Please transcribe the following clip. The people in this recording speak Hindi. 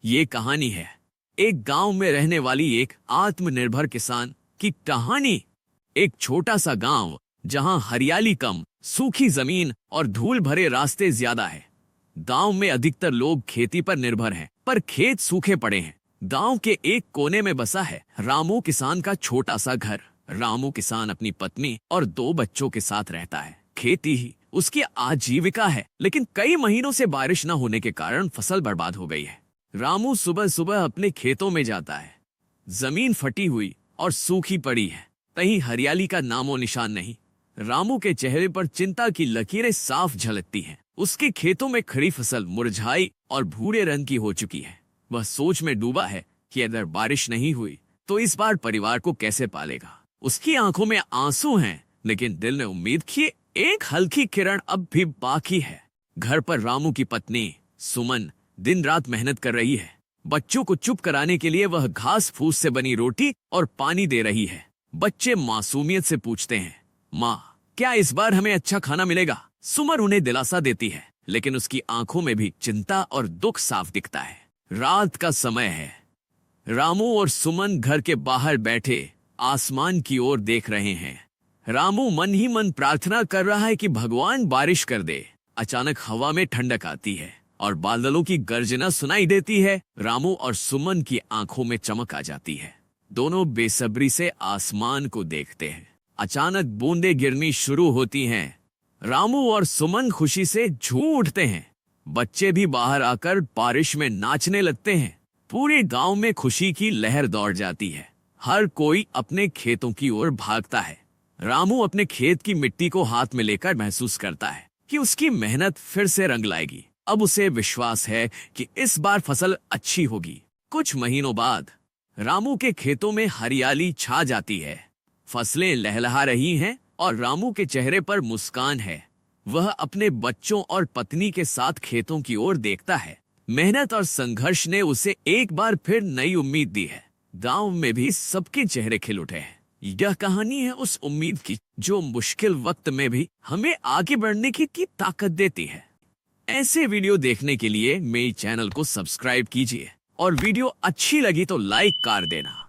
ये कहानी है एक गांव में रहने वाली एक आत्मनिर्भर किसान की कहानी। एक छोटा सा गांव जहां हरियाली कम, सूखी जमीन और धूल भरे रास्ते ज्यादा है। गांव में अधिकतर लोग खेती पर निर्भर हैं, पर खेत सूखे पड़े हैं। गांव के एक कोने में बसा है रामू किसान का छोटा सा घर। रामू किसान अपनी पत्नी और 2 बच्चों के साथ रहता है। खेती ही उसकी आजीविका है, लेकिन कई महीनों से बारिश न होने के कारण फसल बर्बाद हो गई है। रामू सुबह सुबह अपने खेतों में जाता है। जमीन फटी हुई और सूखी पड़ी है, कहीं हरियाली का नामो निशान नहीं। रामू के चेहरे पर चिंता की लकीरें साफ झलकती हैं। उसके खेतों में खड़ी फसल मुरझाई और भूरे रंग की हो चुकी है। वह सोच में डूबा है कि अगर बारिश नहीं हुई तो इस बार परिवार को कैसे पालेगा। उसकी आंखों में आंसू हैं, लेकिन दिल ने उम्मीद की एक हल्की किरण अब भी बाकी है। घर पर रामू की पत्नी सुमन दिन रात मेहनत कर रही है। बच्चों को चुप कराने के लिए वह घास फूस से बनी रोटी और पानी दे रही है। बच्चे मासूमियत से पूछते हैं, माँ क्या इस बार हमें अच्छा खाना मिलेगा? सुमन उन्हें दिलासा देती है, लेकिन उसकी आंखों में भी चिंता और दुख साफ दिखता है। रात का समय है। रामू और सुमन घर के बाहर बैठे आसमान की ओर देख रहे हैं। रामू मन ही मन प्रार्थना कर रहा है कि भगवान बारिश कर दे। अचानक हवा में ठंडक आती है और बादलों की गर्जना सुनाई देती है। रामू और सुमन की आंखों में चमक आ जाती है। दोनों बेसब्री से आसमान को देखते हैं। अचानक बूंदें गिरनी शुरू होती हैं। रामू और सुमन खुशी से झूम उठते हैं। बच्चे भी बाहर आकर बारिश में नाचने लगते हैं। पूरे गांव में खुशी की लहर दौड़ जाती है। हर कोई अपने खेतों की ओर भागता है। रामू अपने खेत की मिट्टी को हाथ में लेकर महसूस करता है कि उसकी मेहनत फिर से रंग लाएगी। अब उसे विश्वास है कि इस बार फसल अच्छी होगी। कुछ महीनों बाद रामू के खेतों में हरियाली छा जाती है। फसलें लहलहा रही हैं और रामू के चेहरे पर मुस्कान है। वह अपने बच्चों और पत्नी के साथ खेतों की ओर देखता है। मेहनत और संघर्ष ने उसे एक बार फिर नई उम्मीद दी है। गांव में भी सबके चेहरे खिल उठे हैं। यह कहानी है उस उम्मीद की जो मुश्किल वक्त में भी हमें आगे बढ़ने की ताकत देती है। ऐसे वीडियो देखने के लिए मेरे चैनल को सब्सक्राइब कीजिए और वीडियो अच्छी लगी तो लाइक कर देना।